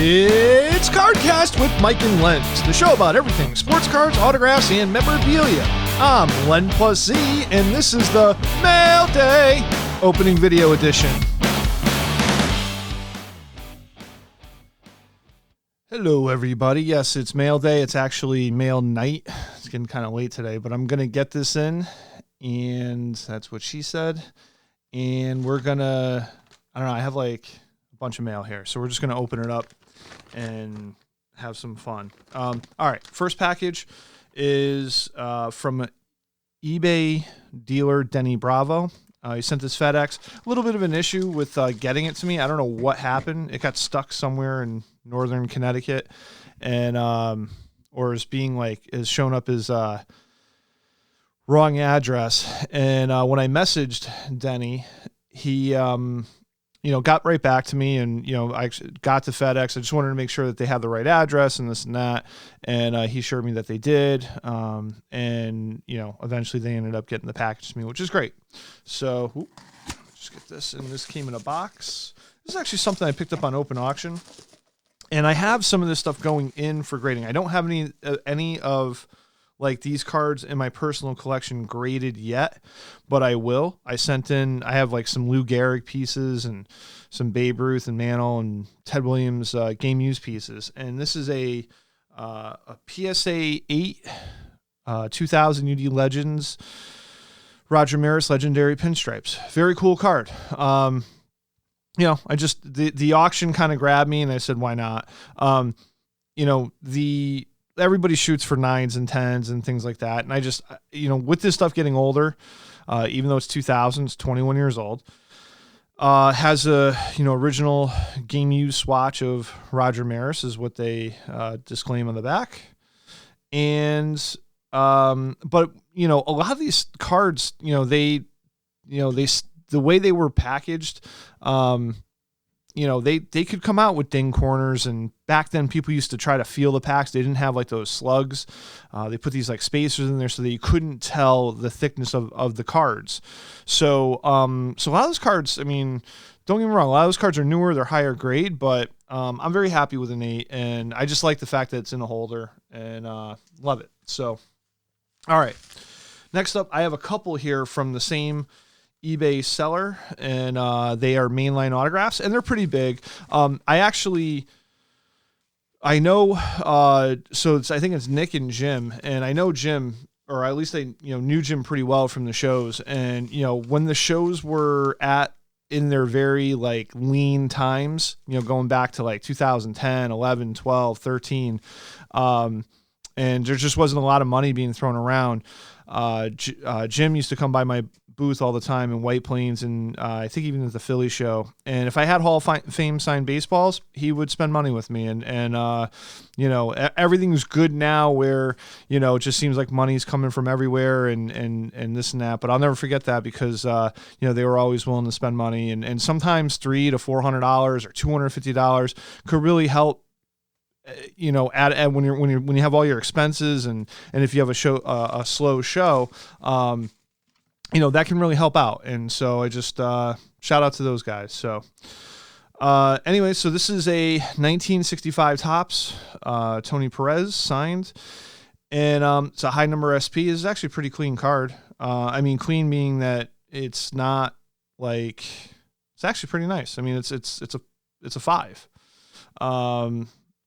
It's CardKast with Mike and Lens, the show about everything sports cards, autographs, and memorabilia. I'm Len plus Z, and this is the Mailday opening video edition. Hello, everybody. Yes, it's mail day. It's actually mail night. It's getting kind of late today, but I'm going to get this in, and that's what she said. And we're going to, I don't know, I have like a bunch of mail here, so we're just going to open it up and have some fun. All right, first package is from eBay dealer Denny Bravo. He sent this FedEx. A little bit of an issue with getting it to me. I don't know what happened. It got stuck somewhere in northern Connecticut, and or is being like is shown up as wrong address. And when I messaged Denny, he got right back to me, and I got to FedEx. I just wanted to make sure that they had the right address and this and that, and he assured me that they did. And eventually they ended up getting the package to me, which is great. So just get this, and this came in a box. This is actually something I picked up on open auction, and I have some of this stuff going in for grading. I don't have any of like these cards in my personal collection graded yet, but I will. I have like some Lou Gehrig pieces and some Babe Ruth and Mantle and Ted Williams game used pieces. And this is a PSA 8 2000 UD Legends Roger Maris Legendary Pinstripes. Very cool card. The auction kind of grabbed me, and I said, why not? Everybody shoots for 9s and 10s and things like that. And I just, with this stuff getting older, even though it's 2000, it's 21 years old, has a, original game use swatch of Roger Maris is what they disclaim on the back. And, but, a lot of these cards, the way they were packaged, they could come out with ding corners, and back then people used to try to feel the packs. They didn't have like those slugs. They put these like spacers in there so that you couldn't tell the thickness of the cards. So a lot of those cards, I mean, don't get me wrong, a lot of those cards are newer, they're higher grade, but I'm very happy with an 8, and I just like the fact that it's in a holder, and love it. So, all right. Next up, I have a couple here from the same eBay seller, and they are Mainline Autographs, and they're pretty big. I know, I think it's Nick and Jim, and I know Jim, or at least I knew Jim pretty well from the shows. And when the shows were in their very like lean times, going back to like 2010, 11, 12, 13, and there just wasn't a lot of money being thrown around. Jim used to come by my booth all the time in White Plains, and I think even at the Philly show. And if I had Hall of Fame signed baseballs, he would spend money with me. And everything's good now, where it just seems like money's coming from everywhere, and this and that. But I'll never forget that, because they were always willing to spend money, and sometimes $300 to $400 or $250 could really help. Add when you have all your expenses, and if you have a slow show, that can really help out. And so I just shout out to those guys. So anyway, so this is a 1965 Topps Tony Perez signed, and it's a high number SP. It's actually a pretty clean card. I mean, clean meaning that it's not like, it's actually pretty nice. I mean, it's a 5.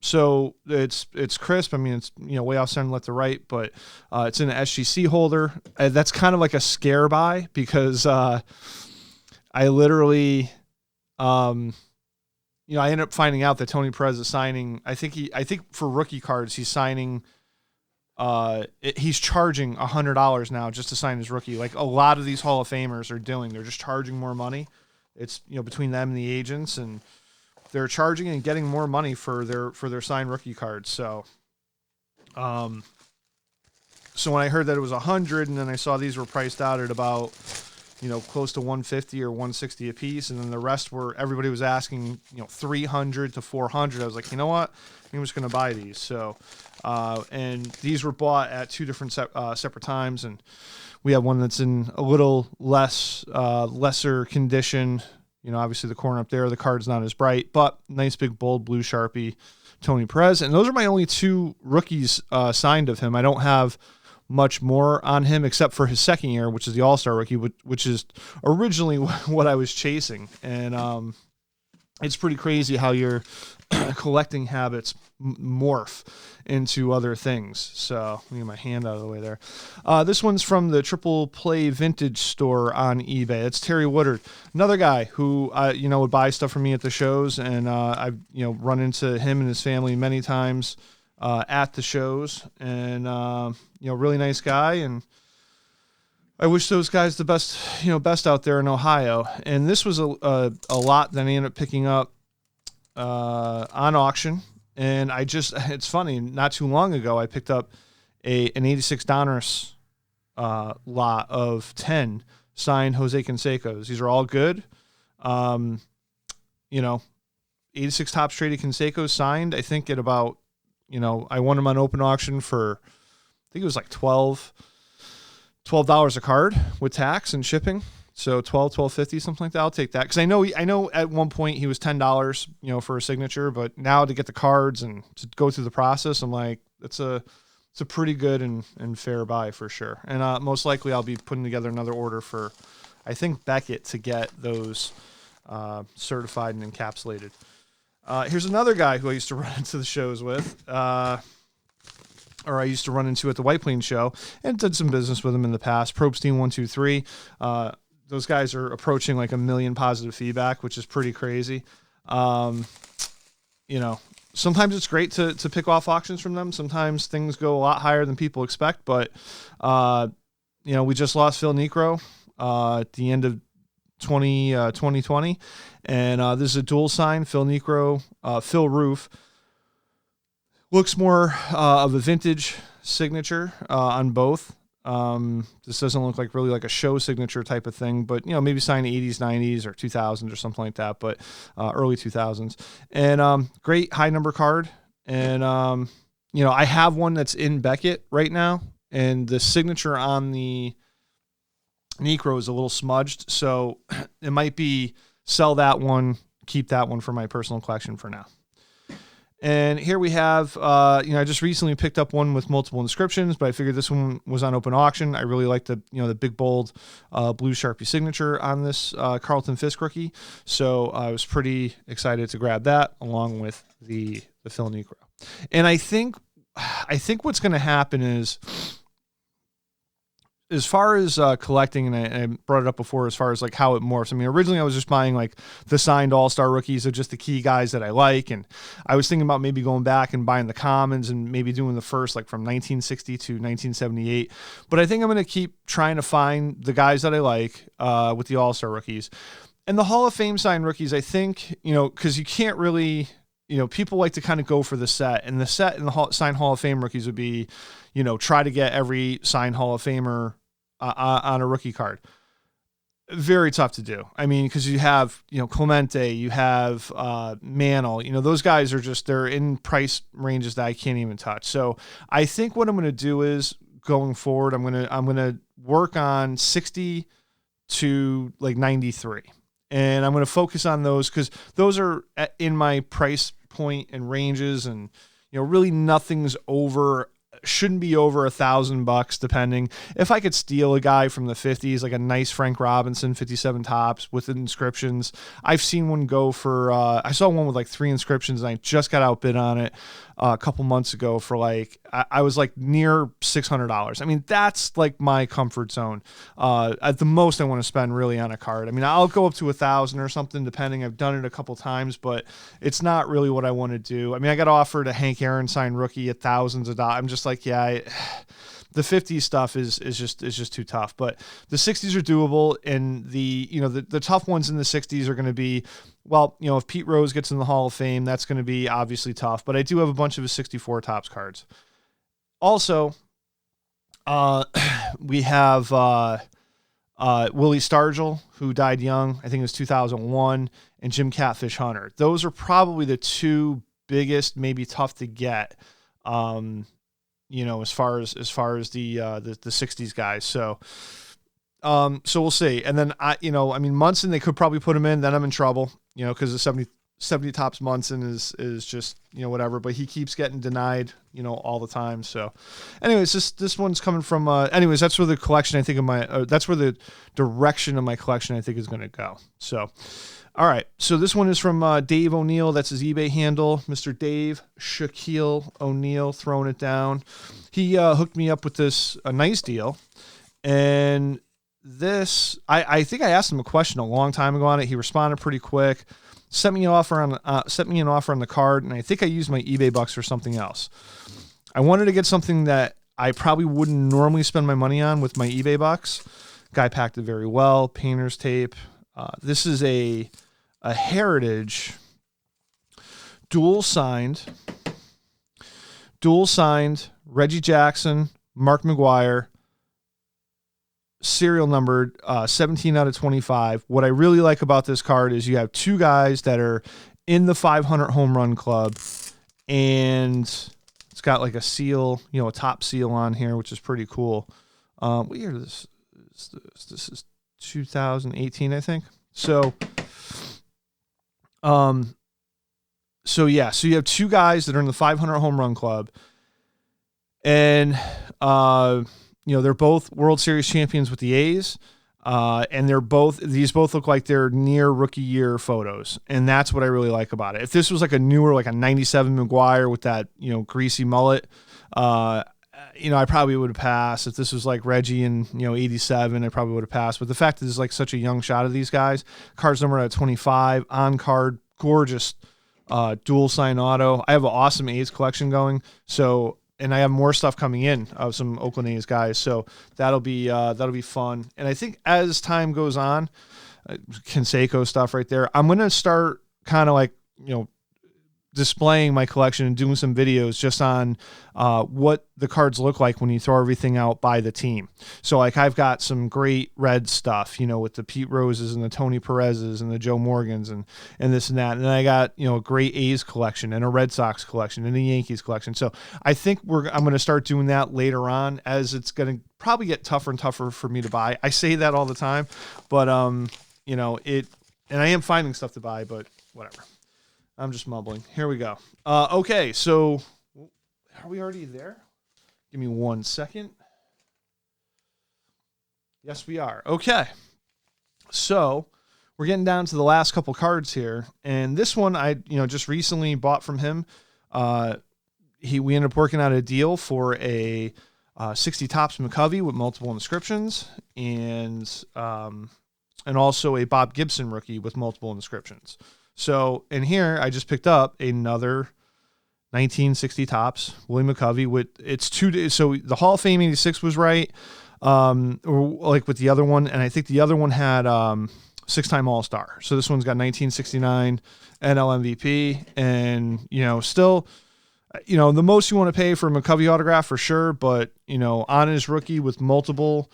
So it's crisp. I mean, it's way off center left to right, but it's in an SGC holder. That's kind of like a scare buy, because I literally I ended up finding out that Tony Perez is signing. I think for rookie cards he's signing. He's charging $100 now just to sign his rookie. Like a lot of these Hall of Famers are doing. They're just charging more money. It's between them and the agents, and they're charging and getting more money for their signed rookie cards. So, so when I heard that it was 100, and then I saw these were priced out at about, close to 150 or 160 a piece, and then the rest everybody was asking, 300 to 400. I was like, you know what? I'm just going to buy these. So, and these were bought at 2 different separate times, and we have one that's in a little lesser condition Obviously the corner up there, the card's not as bright, but nice big bold blue Sharpie, Tony Perez. And those are my only 2 rookies signed of him. I don't have much more on him except for his second year, which is the All-Star rookie, which is originally what I was chasing. And it's pretty crazy how your collecting habits morph into other things. So let me get my hand out of the way there. This one's from the Triple Play Vintage store on eBay. It's Terry Woodard, another guy who would buy stuff from me at the shows, and I've run into him and his family many times at the shows, and really nice guy, and I wish those guys the best out there in Ohio. And this was a lot that I ended up picking up on auction. And it's funny, not too long ago, I picked up an 86 Donruss lot of 10 signed Jose Cansecos. These are all good. 86 Topps traded Cansecos signed, I think at about, I won them on open auction for, I think it was like $12 a card with tax and shipping. So $12.50, something like that. I'll take that. Cause I know at one point he was $10, for a signature, but now to get the cards and to go through the process, I'm like, it's a pretty good and fair buy for sure. And most likely I'll be putting together another order for, I think, Beckett to get those certified and encapsulated. Here's another guy who I used to run into the shows with, or I used to run into at the White Plains show, and did some business with him in the past. Probstein 123. Those guys are approaching like 1 million positive feedback, which is pretty crazy. Sometimes it's great to pick off auctions from them. Sometimes things go a lot higher than people expect, but we just lost Phil Niekro at the end of 2020, and this is a dual sign. Phil Niekro, Phil Roof. Looks more of a vintage signature on both. This doesn't look like really like a show signature type of thing, but maybe signed 80s, 90s, or 2000s or something like that, but early 2000s. And great high number card. And I have one that's in Beckett right now, and the signature on the Niekro is a little smudged, so it might be sell that one, keep that one for my personal collection for now. And here we have, I just recently picked up one with multiple inscriptions, but I figured this one was on open auction. I really like the big bold blue Sharpie signature on this Carlton Fisk rookie. So I was pretty excited to grab that along with the Phil Niekro. And I think what's going to happen is, as far as collecting, and I brought it up before, as far as like how it morphs. I mean, originally I was just buying like the signed all-star rookies of just the key guys that I like. And I was thinking about maybe going back and buying the commons and maybe doing the first like from 1960 to 1978. But I think I'm going to keep trying to find the guys that I like with the all-star rookies. And the Hall of Fame signed rookies, I think, because you can't really, people like to kind of go for the set. And the set in the signed Hall of Fame rookies would be, try to get every signed Hall of Famer on a rookie card. Very tough to do. I mean, because you have, Clemente, you have Mantle, those guys are they're in price ranges that I can't even touch. So I think what I'm going to do is, going forward, I'm going to work on 60 to like 93. And I'm going to focus on those because those are in my price point and ranges, and, really nothing's shouldn't be over $1,000 depending. If I could steal a guy from the 50s, like a nice Frank Robinson 57 Topps with inscriptions. I've seen one go for, I saw one with like 3 inscriptions, and I just got outbid on it a couple months ago for like, I was like near $600. I mean, that's like my comfort zone. At the most I want to spend really on a card. I mean, I'll go up to 1,000 or something depending. I've done it a couple times, but it's not really what I want to do. I mean, I got offered a Hank Aaron signed rookie at thousands of dollars. I'm just like, yeah, the 50s stuff is just too tough, but the 60s are doable. And the tough ones in the 60s are going to be, well, if Pete Rose gets in the Hall of Fame, that's going to be obviously tough, but I do have a bunch of his 64 Topps cards. Also, we have Willie Stargell, who died young. I think it was 2001, and Jim Catfish Hunter. Those are probably the 2 biggest, maybe tough to get, as far as the 60s guys. So So we'll see. And then Munson, they could probably put him in, then I'm in trouble, because the 70 tops Munson is just, whatever, but he keeps getting denied, all the time. So anyways, this one's coming from, that's where the collection, I think that's where the direction of my collection, I think, is going to go. So, all right. So this one is from Dave O'Neill. That's his eBay handle. Mr. Dave Shaquille O'Neill, throwing it down. He hooked me up with a nice deal. And this, I think I asked him a question a long time ago on it. He responded pretty quick. Sent me an offer on the card, and I think I used my eBay bucks for something else. I wanted to get something that I probably wouldn't normally spend my money on with my eBay bucks. Guy packed it very well. Painter's tape. This is a Heritage dual signed Reggie Jackson, Mark McGwire, serial numbered 17 out of 25. What I really like about this card is you have two guys that are in the 500 home run club, and it's got like a seal, a top seal on here, which is pretty cool. What year is this? This is 2018, I think. So you have two guys that are in the 500 home run club, and they're both World Series champions with the A's, and these both look like they're near rookie year photos, and that's what I really like about it. If this was like a newer, like a 97 McGwire with that, greasy mullet, I probably would have passed. If this was like Reggie in, 87, I probably would have passed. But the fact that there's like such a young shot of these guys, cards numbered at 25, on card, gorgeous dual sign auto. I have an awesome A's collection going. So, and I have more stuff coming in of some Oakland A's guys. So that'll be fun. And I think as time goes on, Canseco stuff right there, I'm going to start kind of like, displaying my collection and doing some videos just on what the cards look like when you throw everything out by the team. So like I've got some great red stuff, with the Pete Roses and the Tony Perez's and the Joe Morgans and this and that. And then I got, a great A's collection and a Red Sox collection and a Yankees collection. So I think I'm going to start doing that later on, as it's going to probably get tougher and tougher for me to buy. I say that all the time, but and I am finding stuff to buy, but whatever. I'm just mumbling. Here we go. Okay, so are we already there? Give me 1 second. Yes, we are. Okay. So we're getting down to the last couple cards here. And this one I, just recently bought from him. We ended up working out a deal for a 60 Topps McCovey with multiple inscriptions, and also a Bob Gibson rookie with multiple inscriptions. So in here, I just picked up another 1960 Topps Willie McCovey with so the Hall of Fame 86 was right, or like with the other one, and I think the other one had 6-time All-Star. So this one's got 1969 NL MVP, and still, the most you want to pay for a McCovey autograph for sure, but on his rookie with multiple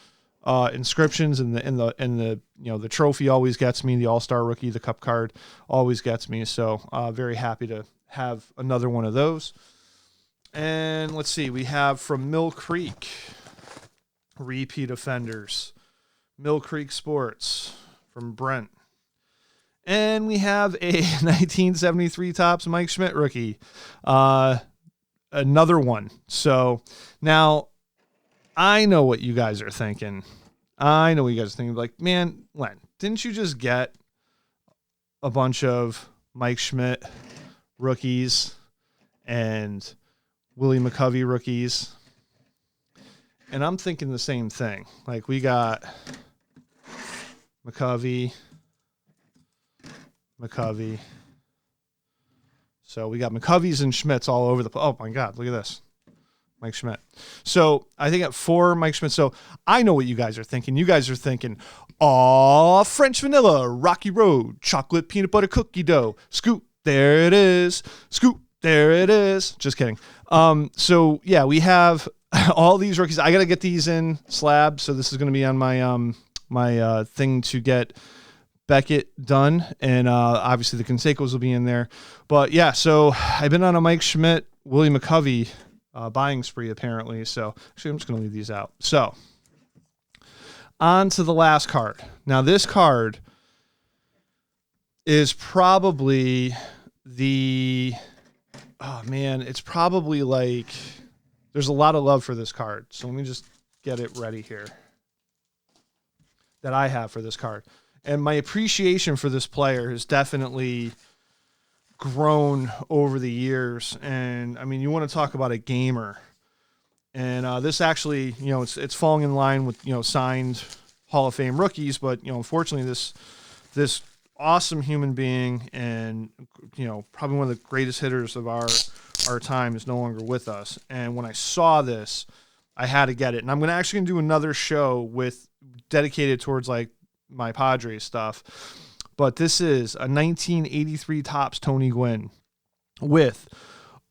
inscriptions, and the trophy always gets me. The All-Star rookie, the Cup card always gets me. So very happy to have another one of those. And let's see, we have from Mill Creek, repeat offenders, Mill Creek Sports from Brent. And we have a 1973 Topps Mike Schmidt rookie, another one. So now, I know what you guys are thinking. Like, man, Len, didn't you just get a bunch of Mike Schmidt rookies and Willie McCovey rookies? And I'm thinking the same thing. Like, we got McCovey. So we got McCoveys and Schmidts all over the place. Oh, my God, look at this. Mike Schmidt. So I think at 4, Mike Schmidt. So I know what you guys are thinking. You guys are thinking, aw, French vanilla, Rocky Road, chocolate peanut butter cookie dough. Scoop, there it is. Scoop, there it is. Just kidding. So yeah, we have all these rookies. I got to get these in slab. So this is going to be on my, my thing to get Beckett done. And obviously the Cansecos will be in there. But yeah, so I've been on a Mike Schmidt, Willie McCovey buying spree apparently. So actually I'm just going to leave these out. So On to the last card. Now, this card is probably it's probably like, there's a lot of love for this card. So let me just get it ready here that I have for this card. And my appreciation for this player has definitely grown over the years. And I mean, you want to talk about a gamer. And this actually, it's falling in line with, signed Hall of Fame rookies. But, unfortunately, this awesome human being and, probably one of the greatest hitters of our time is no longer with us. And when I saw this, I had to get it. And I'm actually going to do another show dedicated towards like my Padres stuff. But this is a 1983 Topps Tony Gwynn with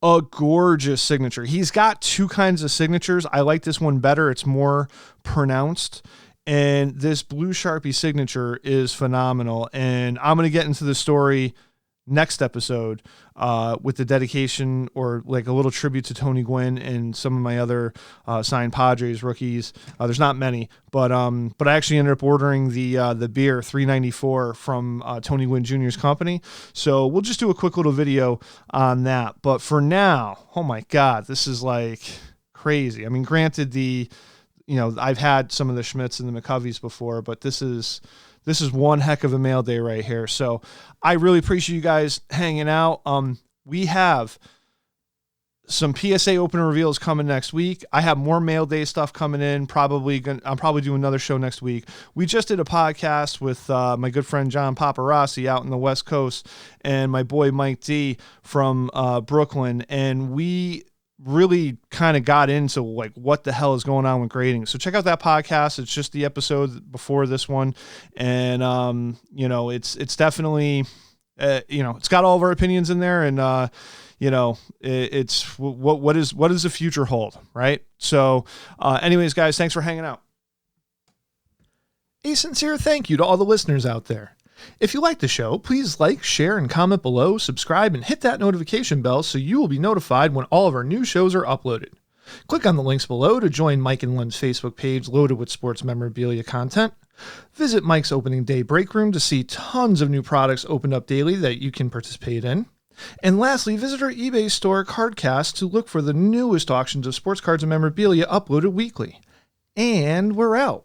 a gorgeous signature. He's got two kinds of signatures. I like this one better. It's more pronounced. And this blue Sharpie signature is phenomenal. And I'm going to get into the story next episode with the dedication or like a little tribute to Tony Gwynn and some of my other signed Padres rookies. There's not many, but I actually ended up ordering the beer $3.94 from Tony Gwynn Jr.'s company. So we'll just do a quick little video on that. But for now, oh my God, this is like crazy. I mean, granted I've had some of the Schmidts and the McCoveys before, but this is one heck of a mail day right here. So I really appreciate you guys hanging out. We have some PSA opener reveals coming next week. I have more mail day stuff coming in. I'm probably doing another show next week. We just did a podcast with my good friend John Paparossi out in the West Coast and my boy Mike D from Brooklyn. And we really kind of got into like what the hell is going on with grading. So check out that podcast. It's just the episode before this one. And, it's definitely, it's got all of our opinions in there and, it's what does the future hold? Right. So, anyways, guys, thanks for hanging out. A sincere thank you to all the listeners out there. If you like the show, please like, share, and comment below, subscribe, and hit that notification bell so you will be notified when all of our new shows are uploaded. Click on the links below to join Mike and Len's Facebook page loaded with sports memorabilia content. Visit Mike's opening day break room to see tons of new products opened up daily that you can participate in. And lastly, visit our eBay store, CardKast, to look for the newest auctions of sports cards and memorabilia uploaded weekly. And we're out.